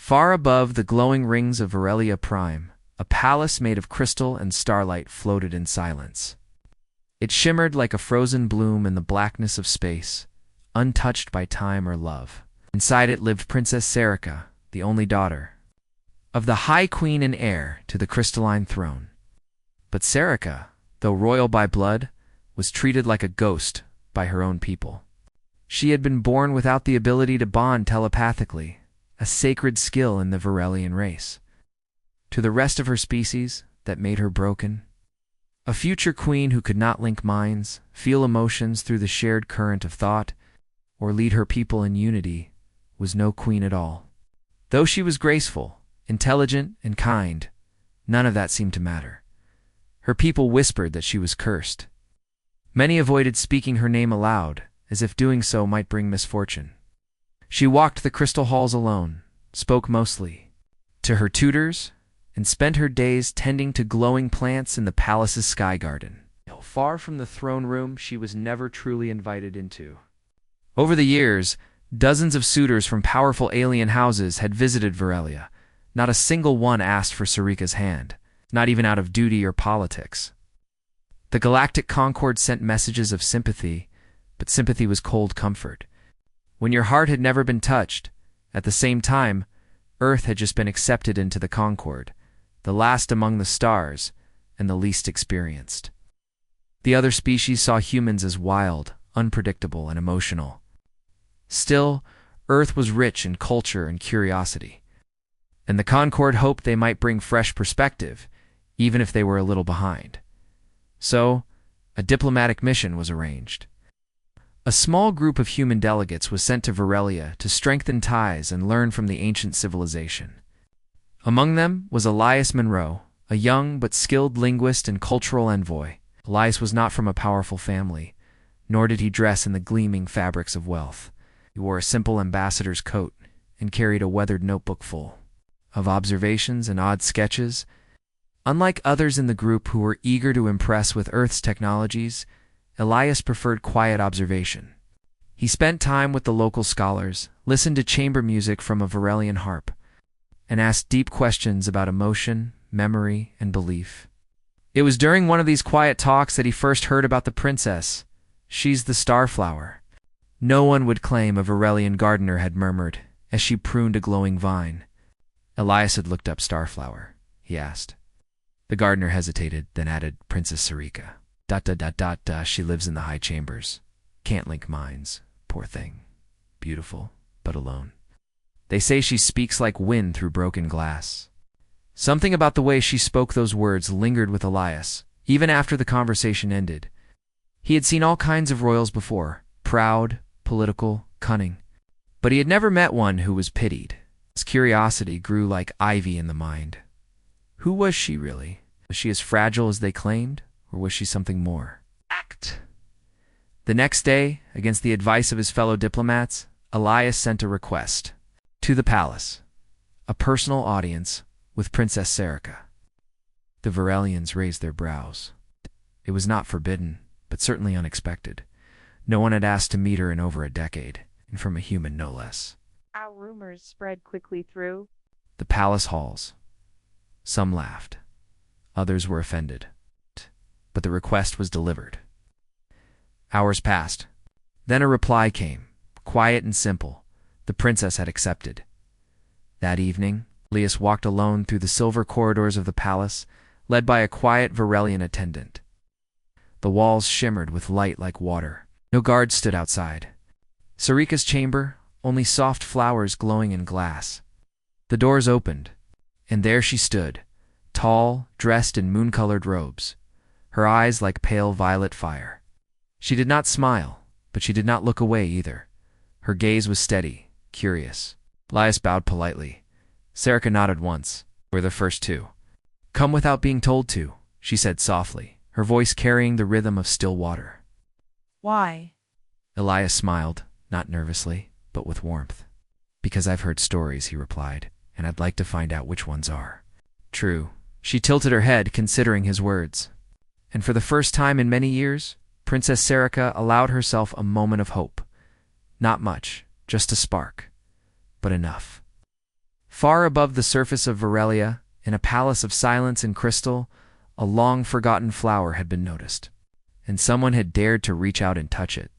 Far above the glowing rings of Verelia Prime, a palace made of crystal and starlight floated in silence. It shimmered like a frozen bloom in the blackness of space, untouched by time or love. Inside it lived Princess Serica, the only daughter of the High Queen and heir to the crystalline throne. But Serica, though royal by blood, was treated like a ghost by her own people. She had been born without the ability to bond telepathically, a sacred skill in the Verelian race. To the rest of her species, that made her broken. A future queen who could not link minds, feel emotions through the shared current of thought, or lead her people in unity, was no queen at all. Though she was graceful, intelligent, and kind, none of that seemed to matter. Her people whispered that she was cursed. Many avoided speaking her name aloud, as if doing so might bring misfortune. She walked the crystal halls alone, spoke mostly to her tutors, and spent her days tending to glowing plants in the palace's sky garden. Far from the throne room she was never truly invited into. Over the years, dozens of suitors from powerful alien houses had visited Verelia. Not a single one asked for Serica's hand, not even out of duty or politics. The Galactic Concord sent messages of sympathy, but sympathy was cold comfort. When your heart had never been touched, at the same time, Earth had just been accepted into the Concord, the last among the stars, and the least experienced. The other species saw humans as wild, unpredictable, and emotional. Still, Earth was rich in culture and curiosity, and the Concord hoped they might bring fresh perspective, even if they were a little behind. So, a diplomatic mission was arranged. A small group of human delegates was sent to Verelia to strengthen ties and learn from the ancient civilization. Among them was Elias Monroe, a young but skilled linguist and cultural envoy. Elias was not from a powerful family, nor did he dress in the gleaming fabrics of wealth. He wore a simple ambassador's coat and carried a weathered notebook full of observations and odd sketches. Unlike others in the group who were eager to impress with Earth's technologies, Elias preferred quiet observation. He spent time with the local scholars, listened to chamber music from a Verelian harp, and asked deep questions about emotion, memory, and belief. It was during one of these quiet talks that he first heard about the princess. "She's the starflower." No one would claim, a Verelian gardener had murmured, as she pruned a glowing vine. Elias had looked up starflower, he asked. The gardener hesitated, then added, "Princess Serica. She lives in the high chambers. Can't link minds. Poor thing. Beautiful, but alone. They say she speaks like wind through broken glass." Something about the way she spoke those words lingered with Elias, even after the conversation ended. He had seen all kinds of royals before, proud, political, cunning. But he had never met one who was pitied. His curiosity grew like ivy in the mind. Who was she really? Was she as fragile as they claimed, or was she something more? Act. The next day, against the advice of his fellow diplomats, Elias sent a request to the palace, a personal audience with Princess Serica. The Verelians raised their brows. It was not forbidden, but certainly unexpected. No one had asked to meet her in over a decade, and from a human no less. Our rumors spread quickly through the palace halls. Some laughed. Others were offended. But the request was delivered. Hours passed. Then a reply came, quiet and simple. The princess had accepted. That evening, Elias walked alone through the silver corridors of the palace, led by a quiet Verelian attendant. The walls shimmered with light like water. No guards stood outside. Serica's chamber, only soft flowers glowing in glass. The doors opened, and there she stood, tall, dressed in moon-colored robes, her eyes like pale violet fire. She did not smile, but she did not look away either. Her gaze was steady, curious. Elias bowed politely. Serica nodded once. "We're the first two." "Come without being told to," she said softly, her voice carrying the rhythm of still water. "Why?" Elias smiled, not nervously, but with warmth. "Because I've heard stories," he replied, "and I'd like to find out which ones are." True. She tilted her head, considering his words. And for the first time in many years, Princess Serica allowed herself a moment of hope. Not much, just a spark, but enough. Far above the surface of Varelia, in a palace of silence and crystal, a long-forgotten flower had been noticed, and someone had dared to reach out and touch it.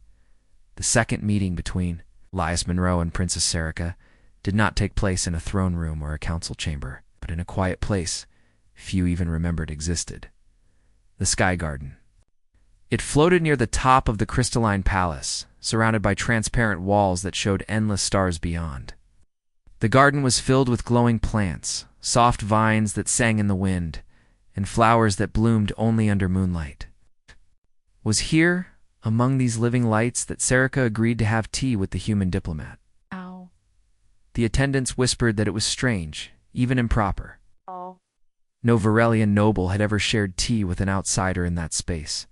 The second meeting between Elias Monroe and Princess Serica did not take place in a throne room or a council chamber, but in a quiet place few even remembered existed: the Sky Garden. It floated near the top of the crystalline palace, surrounded by transparent walls that showed endless stars beyond. The garden was filled with glowing plants, soft vines that sang in the wind, and flowers that bloomed only under moonlight. Was here, among these living lights, that Serica agreed to have tea with the human diplomat. Ow. The attendants whispered that it was strange, even improper. Oh. No Varelian noble had ever shared tea with an outsider in that space.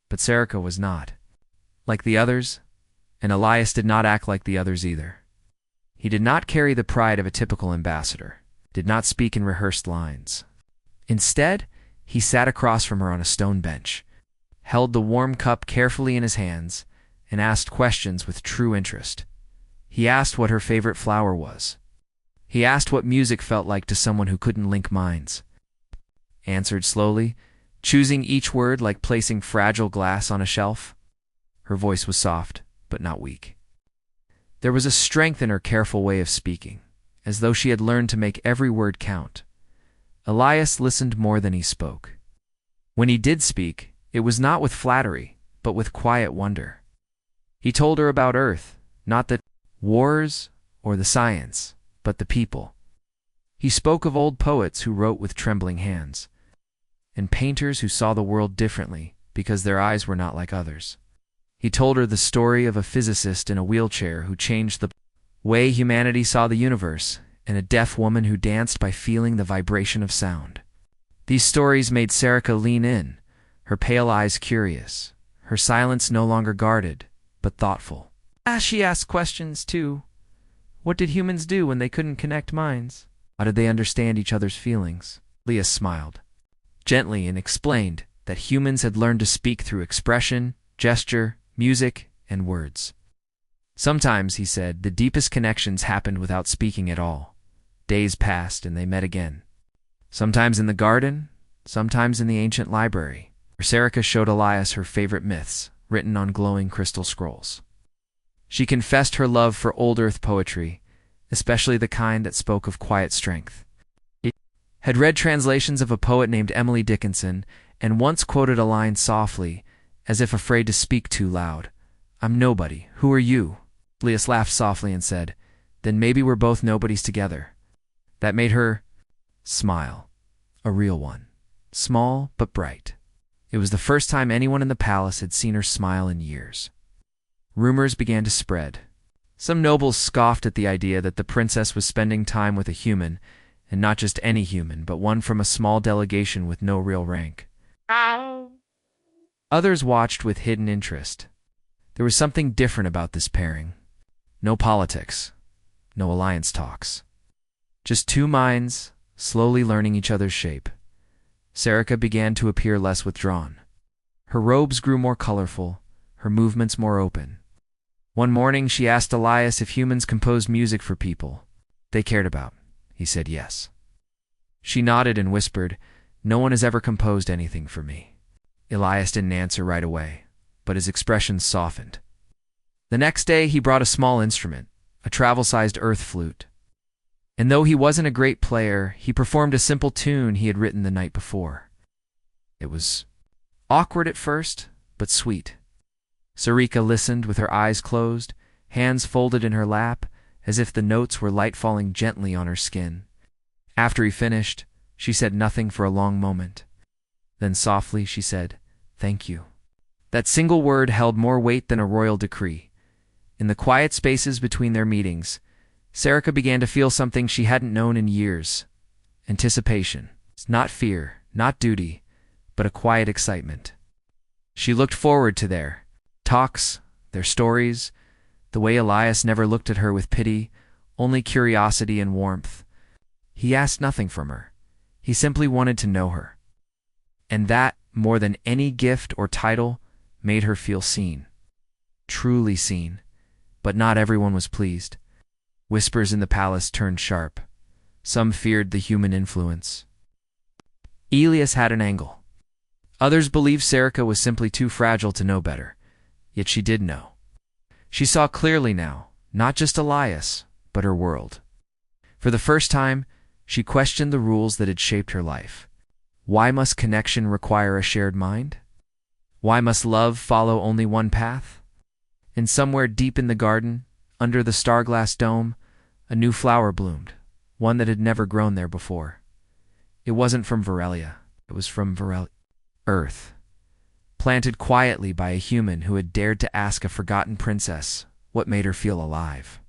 But Serica was not like the others, and Elias did not act like the others either. He did not carry the pride of a typical ambassador, did not speak in rehearsed lines. Instead, he sat across from her on a stone bench, held the warm cup carefully in his hands, and asked questions with true interest. He asked what her favorite flower was. He asked what music felt like to someone who couldn't link minds. Answered slowly, choosing each word like placing fragile glass on a shelf. Her voice was soft, but not weak. There was a strength in her careful way of speaking, as though she had learned to make every word count. Elias listened more than he spoke. When he did speak, it was not with flattery, but with quiet wonder. He told her about Earth, not the wars or the science, but the people. He spoke of old poets who wrote with trembling hands, and painters who saw the world differently because their eyes were not like others. He told her the story of a physicist in a wheelchair who changed the way humanity saw the universe, and a deaf woman who danced by feeling the vibration of sound. These stories made Serica lean in, her pale eyes curious, her silence no longer guarded, but thoughtful. She asked questions, too. What did humans do when they couldn't connect minds? How did they understand each other's feelings? Elias smiled gently and explained that humans had learned to speak through expression, gesture, music, and words. Sometimes, he said, the deepest connections happened without speaking at all. Days passed and they met again. Sometimes in the garden, sometimes in the ancient library, where Serica showed Elias her favorite myths, written on glowing crystal scrolls. She confessed her love for old earth poetry, especially the kind that spoke of quiet strength. It had read translations of a poet named Emily Dickinson, and once quoted a line softly, as if afraid to speak too loud. "I'm nobody. Who are you?" Elias laughed softly and said, "Then maybe we're both nobodies together." That made her smile. A real one. Small but bright. It was the first time anyone in the palace had seen her smile in years. Rumors began to spread. Some nobles scoffed at the idea that the princess was spending time with a human, and not just any human, but one from a small delegation with no real rank. Ow. Others watched with hidden interest. There was something different about this pairing. No politics. No alliance talks. Just two minds, slowly learning each other's shape. Serica began to appear less withdrawn. Her robes grew more colorful, her movements more open. One morning she asked Elias if humans composed music for people they cared about. He said yes. She nodded and whispered, "No one has ever composed anything for me." Elias didn't answer right away, but his expression softened. The next day he brought a small instrument, a travel-sized earth flute. And though he wasn't a great player, he performed a simple tune he had written the night before. It was awkward at first, but sweet. Serica listened with her eyes closed, hands folded in her lap, as if the notes were light falling gently on her skin. After he finished, she said nothing for a long moment. Then softly she said, "Thank you." That single word held more weight than a royal decree. In the quiet spaces between their meetings, Serica began to feel something she hadn't known in years. Anticipation. Not fear, not duty, but a quiet excitement. She looked forward to their talks, their stories, the way Elias never looked at her with pity, only curiosity and warmth. He asked nothing from her. He simply wanted to know her. And that, more than any gift or title, made her feel seen. Truly seen. But not everyone was pleased. Whispers in the palace turned sharp. Some feared the human influence. Elias had an angle. Others believed Serica was simply too fragile to know better, yet she did know. She saw clearly now, not just Elias, but her world. For the first time, she questioned the rules that had shaped her life. Why must connection require a shared mind? Why must love follow only one path? And somewhere deep in the garden, under the star-glass dome, a new flower bloomed, one that had never grown there before. It wasn't from Varelia. It was from Earth, planted quietly by a human who had dared to ask a forgotten princess what made her feel alive.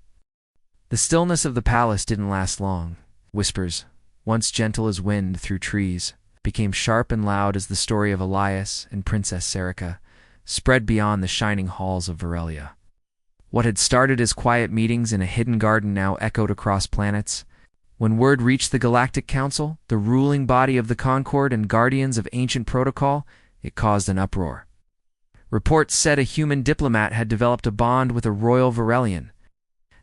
The stillness of the palace didn't last long. Whispers, once gentle as wind through trees, became sharp and loud as the story of Elias and Princess Serica spread beyond the shining halls of Varelia. What had started as quiet meetings in a hidden garden now echoed across planets. When word reached the Galactic Council, the ruling body of the Concord and guardians of ancient protocol, it caused an uproar. Reports said a human diplomat had developed a bond with a royal Varelian.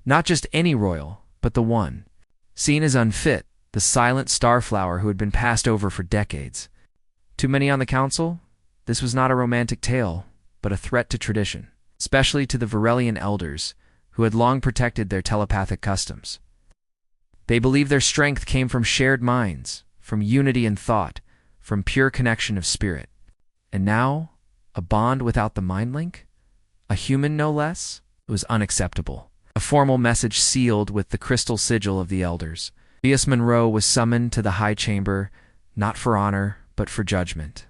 Not just any royal, but the one. Seen as unfit, the silent starflower who had been passed over for decades. Too many on the council? This was not a romantic tale, but a threat to tradition, especially to the Varelian elders, who had long protected their telepathic customs. They believed their strength came from shared minds, from unity in thought, from pure connection of spirit. And now, a bond without the mind link? A human, no less? It was unacceptable. A formal message sealed with the crystal sigil of the elders. Elias Monroe was summoned to the high chamber, not for honor, but for judgment.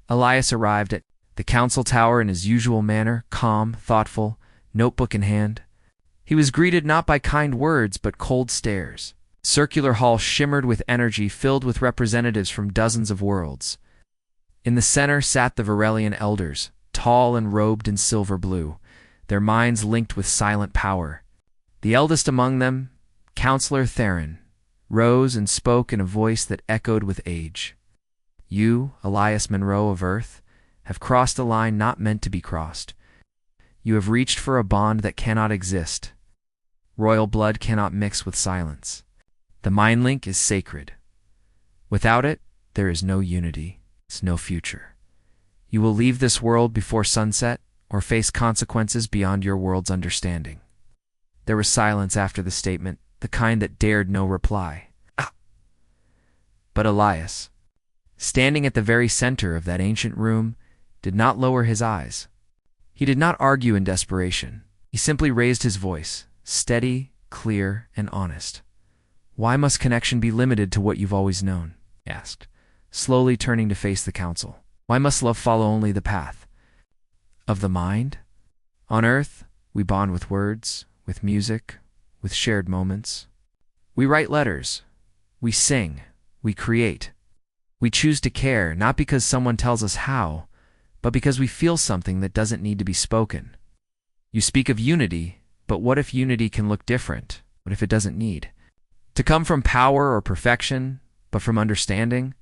Elias arrived at the council tower in his usual manner, calm, thoughtful, notebook in hand. He was greeted not by kind words, but cold stares. Circular hall shimmered with energy filled with representatives from dozens of worlds. In the center sat the Varelian elders, tall and robed in silver blue, their minds linked with silent power. The eldest among them, Counselor Theron, rose and spoke in a voice that echoed with age. You, Elias Monroe of Earth, have crossed a line not meant to be crossed. You have reached for a bond that cannot exist. Royal blood cannot mix with silence. The mind link is sacred. Without it, there is no unity, no future. You will leave this world before sunset or face consequences beyond your world's understanding. There was silence after the statement, the kind that dared no reply. But Elias, standing at the very center of that ancient room, did not lower his eyes. He did not argue in desperation. He simply raised his voice, steady, clear, and honest. Why must connection be limited to what you've always known? He asked, slowly turning to face the council. Why must love follow only the path of the mind? On Earth, we bond with words, with music, with shared moments. We write letters. We sing. We create. We choose to care, not because someone tells us how, but because we feel something that doesn't need to be spoken. You speak of unity, but what if unity can look different? What if it doesn't need to come from power or perfection, but from understanding?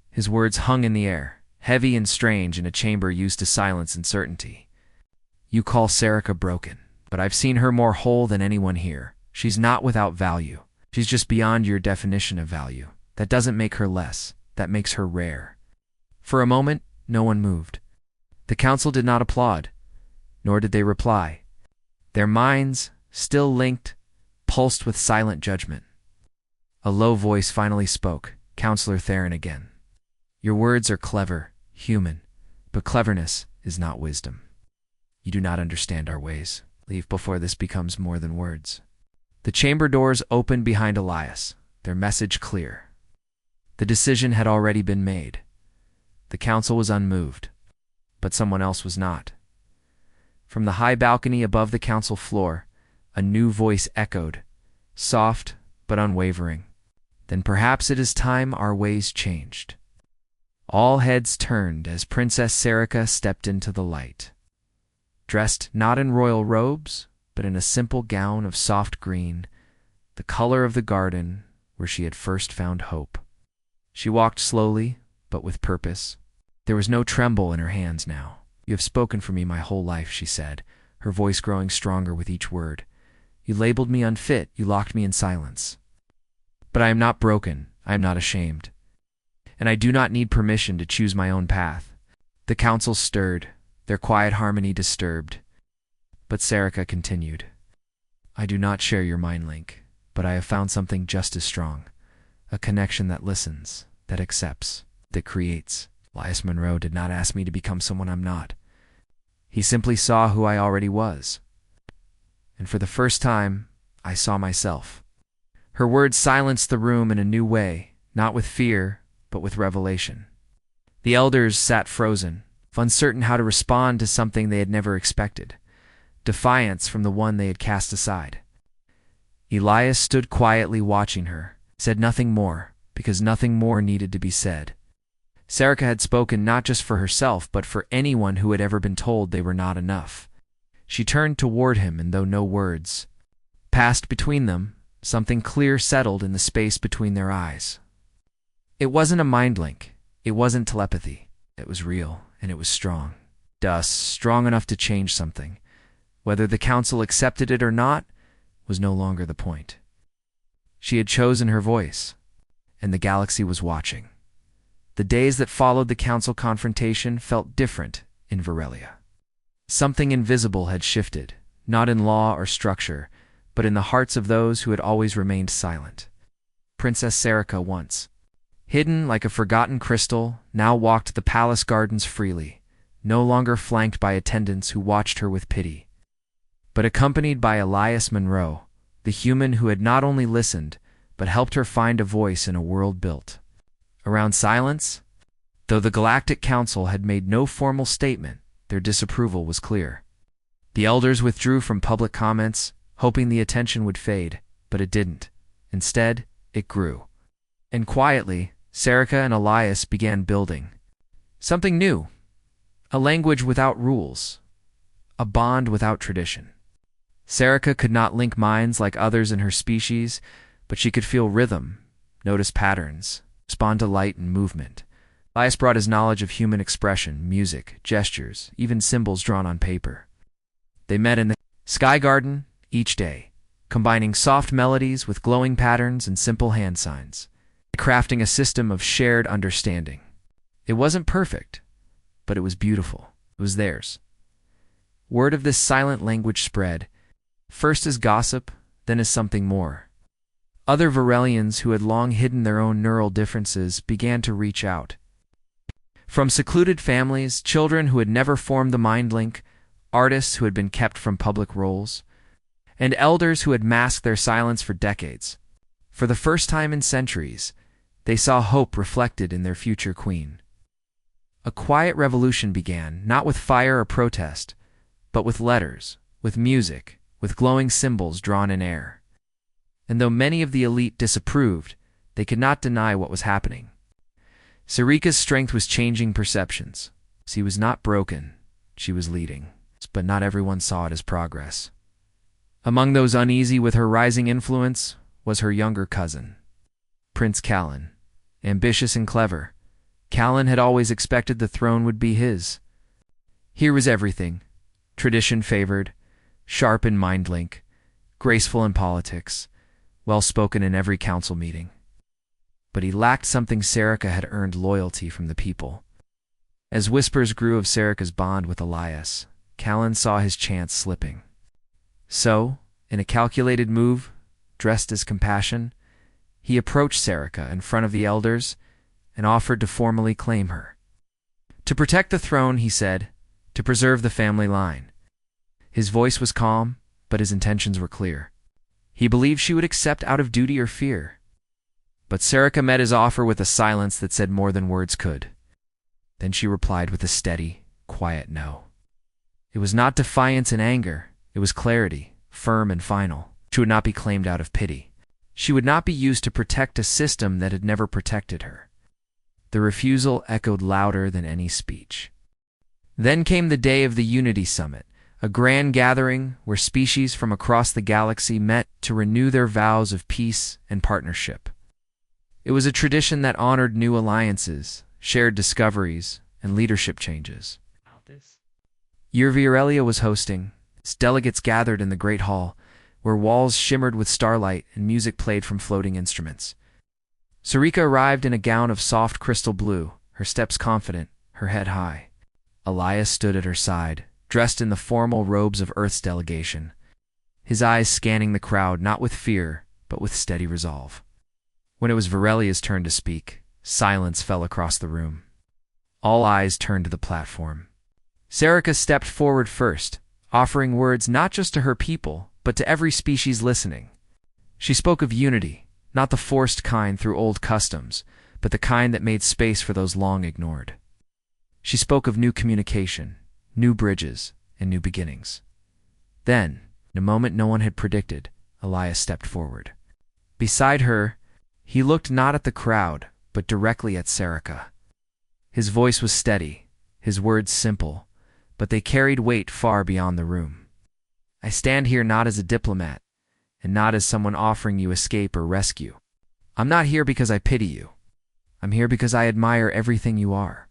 His words hung in the air, heavy and strange in a chamber used to silence uncertainty. You call Serica broken, but I've seen her more whole than anyone here. She's not without value. She's just beyond your definition of value. That doesn't make her less. That makes her rare. For a moment, no one moved. The council did not applaud, nor did they reply. Their minds, still linked, pulsed with silent judgment. A low voice finally spoke, Counselor Theron again. Your words are clever, human, but cleverness is not wisdom. You do not understand our ways. Leave before this becomes more than words. The chamber doors opened behind Elias, their message clear. The decision had already been made. The council was unmoved, but someone else was not. From the high balcony above the council floor, a new voice echoed, soft but unwavering. Then perhaps it is time our ways changed. All heads turned as Princess Serica stepped into the light. Dressed not in royal robes, but in a simple gown of soft green, the color of the garden where she had first found hope. She walked slowly, but with purpose. There was no tremble in her hands now. You have spoken for me my whole life, she said, her voice growing stronger with each word. You labeled me unfit, you locked me in silence. But I am not broken, I am not ashamed. And I do not need permission to choose my own path. The council stirred, their quiet harmony disturbed. But Serica continued. I do not share your mind link, but I have found something just as strong. A connection that listens, that accepts, that creates. Elias Monroe did not ask me to become someone I'm not. He simply saw who I already was. And for the first time, I saw myself. Her words silenced the room in a new way, not with fear, but with revelation. The elders sat frozen, uncertain how to respond to something they had never expected. Defiance from the one they had cast aside. Elias stood quietly watching her, said nothing more, because nothing more needed to be said. Serica had spoken not just for herself, but for anyone who had ever been told they were not enough. She turned toward him, and though no words passed between them, something clear settled in the space between their eyes. It wasn't a mind link. It wasn't telepathy. It was real, and it was strong. Strong enough to change something. Whether the council accepted it or not was no longer the point. She had chosen her voice, and the galaxy was watching. The days that followed the council confrontation felt different in Varelia. Something invisible had shifted, not in law or structure, but in the hearts of those who had always remained silent. Princess Serica once, hidden like a forgotten crystal, now walked the palace gardens freely, no longer flanked by attendants who watched her with pity, but accompanied by Elias Monroe, the human who had not only listened, but helped her find a voice in a world built around silence. Though the Galactic Council had made no formal statement, their disapproval was clear. The elders withdrew from public comments, hoping the attention would fade, but it didn't. Instead, it grew. And quietly, Serica and Elias began building something new, a language without rules, a bond without tradition. Serica could not link minds like others in her species, but she could feel rhythm, notice patterns, respond to light and movement. Elias brought his knowledge of human expression, music, gestures, even symbols drawn on paper. They met in the Sky Garden each day, combining soft melodies with glowing patterns and simple hand signs, crafting a system of shared understanding. It wasn't perfect, but it was beautiful. It was theirs. Word of this silent language spread, first as gossip, then as something more. Other Varelians who had long hidden their own neural differences began to reach out. From secluded families, children who had never formed the mind link, artists who had been kept from public roles, and elders who had masked their silence for decades. For the first time in centuries, they saw hope reflected in their future queen. A quiet revolution began, not with fire or protest, but with letters, with music, with glowing symbols drawn in air. And though many of the elite disapproved, they could not deny what was happening. Serica's strength was changing perceptions. She was not broken, she was leading, but not everyone saw it as progress. Among those uneasy with her rising influence was her younger cousin, Prince Callan. Ambitious and clever, Callan had always expected the throne would be his. Here was everything: tradition favored, sharp in mind link, graceful in politics, well-spoken in every council meeting. But he lacked something Serica had earned loyalty from the people. As whispers grew of Serica's bond with Elias, Callan saw his chance slipping. So, in a calculated move, dressed as compassion, he approached Serica in front of the elders and offered to formally claim her. To protect the throne, he said, to preserve the family line. His voice was calm, but his intentions were clear. He believed she would accept out of duty or fear. But Serica met his offer with a silence that said more than words could. Then she replied with a steady, quiet no. It was not defiance and anger. It was clarity, firm and final. She would not be claimed out of pity. She would not be used to protect a system that had never protected her. The refusal echoed louder than any speech. Then came the day of the Unity Summit, a grand gathering where species from across the galaxy met to renew their vows of peace and partnership. It was a tradition that honored new alliances, shared discoveries, and leadership changes. Varelia was hosting. Delegates gathered in the Great Hall, where walls shimmered with starlight and music played from floating instruments. Sarika arrived in a gown of soft crystal blue, her steps confident, her head high. Elias stood at her side, dressed in the formal robes of Earth's delegation, his eyes scanning the crowd not with fear, but with steady resolve. When it was Virelia's turn to speak, silence fell across the room. All eyes turned to the platform. Sarika stepped forward first, offering words not just to her people, but to every species listening. She spoke of unity, not the forced kind through old customs, but the kind that made space for those long ignored. She spoke of new communication, new bridges, and new beginnings. Then, in a moment no one had predicted, Elias stepped forward. Beside her, he looked not at the crowd, but directly at Sarika. His voice was steady, his words simple, but they carried weight far beyond the room. I stand here not as a diplomat, and not as someone offering you escape or rescue. I'm not here because I pity you. I'm here because I admire everything you are.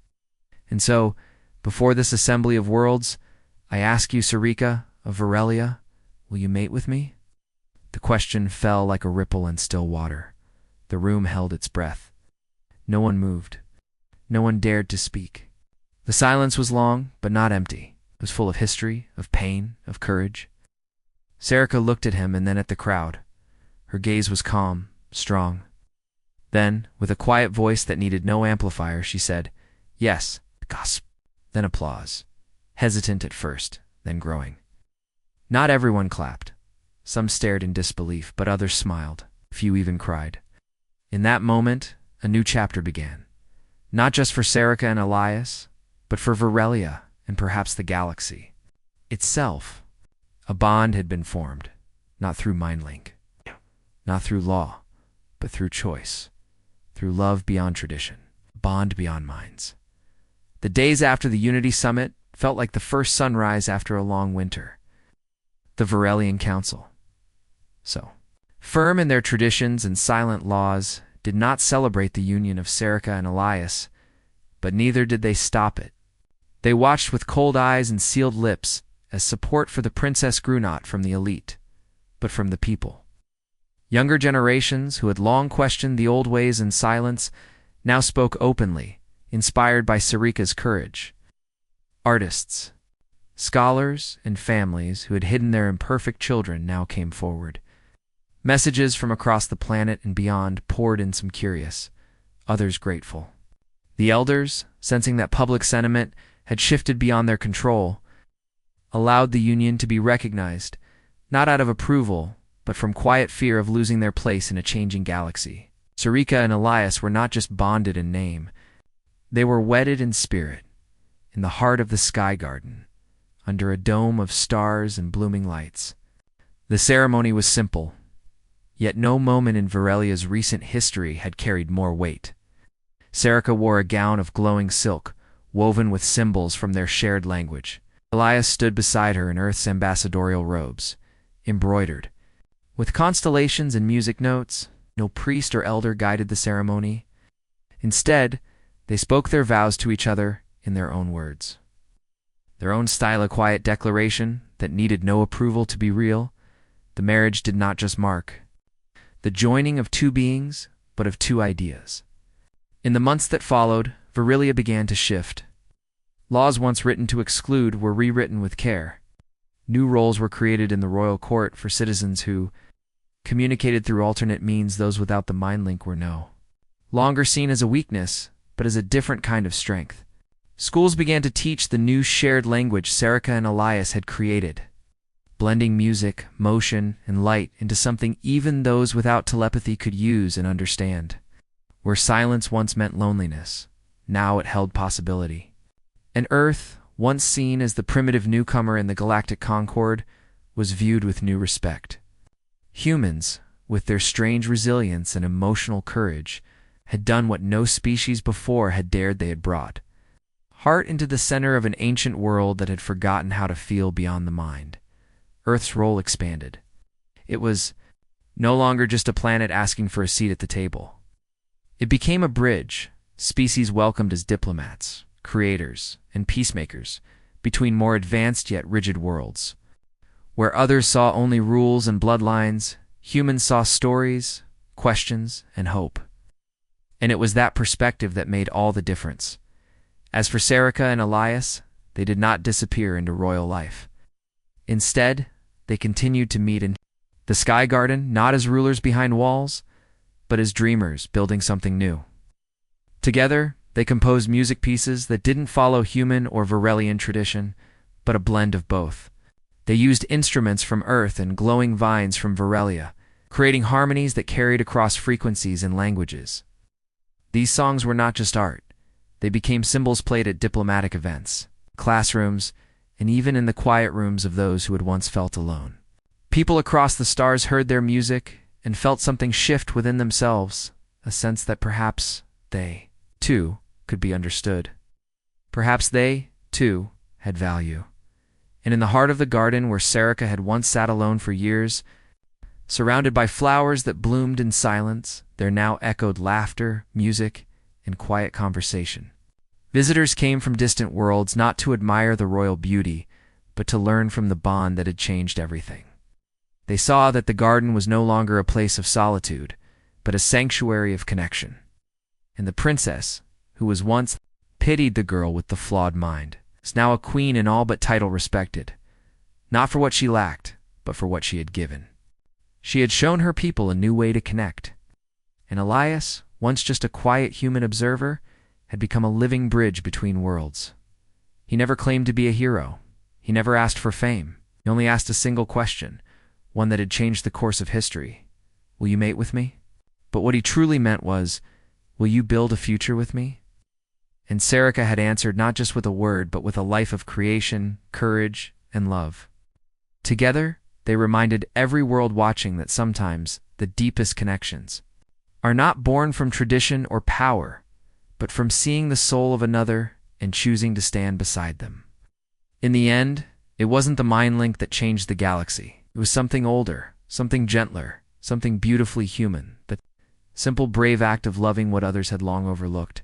And so, before this assembly of worlds, I ask you, Sarika of Virelia, will you mate with me? The question fell like a ripple in still water. The room held its breath. No one moved. No one dared to speak. The silence was long, but not empty. It was full of history, of pain, of courage. Sarika looked at him and then at the crowd. Her gaze was calm, strong. Then, with a quiet voice that needed no amplifier, she said, "Yes," gasp, then applause. Hesitant at first, then growing. Not everyone clapped. Some stared in disbelief, but others smiled. Few even cried. In that moment, a new chapter began. Not just for Sarika and Elias, but for Virelia and perhaps the galaxy itself. A bond had been formed, not through mind link, not through law, but through choice, through love beyond tradition, bond beyond minds. The days after the Unity Summit felt like the first sunrise after a long winter. The Virelian Council, so firm in their traditions and silent laws, did not celebrate the union of Sarika and Elias, but neither did they stop it. They watched with cold eyes and sealed lips as support for the princess grew not from the elite, but from the people. Younger generations, who had long questioned the old ways in silence, now spoke openly, inspired by Sarika's courage. Artists, scholars, and families who had hidden their imperfect children now came forward. Messages from across the planet and beyond poured in, some curious, others grateful. The elders, sensing that public sentiment had shifted beyond their control, allowed the union to be recognized, not out of approval, but from quiet fear of losing their place in a changing galaxy. Sarika and Elias were not just bonded in name, they were wedded in spirit, in the heart of the Sky Garden, under a dome of stars and blooming lights. The ceremony was simple, yet no moment in Virelia's recent history had carried more weight. Sarika wore a gown of glowing silk, woven with symbols from their shared language. Elias stood beside her in Earth's ambassadorial robes, embroidered. With constellations and music notes, no priest or elder guided the ceremony. Instead, they spoke their vows to each other in their own words. Their own style of quiet declaration that needed no approval to be real. The marriage did not just mark the joining of two beings, but of two ideas. In the months that followed, Virelia began to shift. Laws once written to exclude were rewritten with care. New roles were created in the royal court for citizens who communicated through alternate means. Those without the mind link were no longer seen as a weakness, but as a different kind of strength. Schools began to teach the new shared language Sarika and Elias had created, blending music, motion, and light into something even those without telepathy could use and understand. Where silence once meant loneliness, now it held possibility. And Earth, once seen as the primitive newcomer in the galactic concord, was viewed with new respect. Humans, with their strange resilience and emotional courage, had done what no species before had dared. They had brought heart into the center of an ancient world that had forgotten how to feel beyond the mind. Earth's role expanded. It was no longer just a planet asking for a seat at the table. It became a bridge, species welcomed as diplomats, creators, and peacemakers between more advanced yet rigid worlds. Where others saw only rules and bloodlines, humans saw stories, questions, and hope. And it was that perspective that made all the difference. As for Serica and Elias, they did not disappear into royal life. Instead, they continued to meet in the Sky Garden, not as rulers behind walls, but as dreamers building something new. Together, they composed music pieces that didn't follow human or Varelian tradition, but a blend of both. They used instruments from Earth and glowing vines from Varelia, creating harmonies that carried across frequencies and languages. These songs were not just art. They became symbols played at diplomatic events, classrooms, and even in the quiet rooms of those who had once felt alone. People across the stars heard their music and felt something shift within themselves, a sense that perhaps they, too, could be understood. Perhaps they, too, had value. And in the heart of the garden where Serica had once sat alone for years, surrounded by flowers that bloomed in silence, there now echoed laughter, music, and quiet conversation. Visitors came from distant worlds not to admire the royal beauty, but to learn from the bond that had changed everything. They saw that the garden was no longer a place of solitude, but a sanctuary of connection. And the princess, who was once pitied the girl with the flawed mind, is now a queen in all but title respected, not for what she lacked, but for what she had given. She had shown her people a new way to connect. And Elias, once just a quiet human observer, had become a living bridge between worlds. He never claimed to be a hero. He never asked for fame. He only asked a single question, one that had changed the course of history. Will you mate with me? But what he truly meant was, will you build a future with me? And Serica had answered not just with a word, but with a life of creation, courage, and love. Together, they reminded every world watching that sometimes the deepest connections are not born from tradition or power, but from seeing the soul of another and choosing to stand beside them. In the end, it wasn't the mind link that changed the galaxy. It was something older, something gentler, something beautifully human, the simple, brave act of loving what others had long overlooked.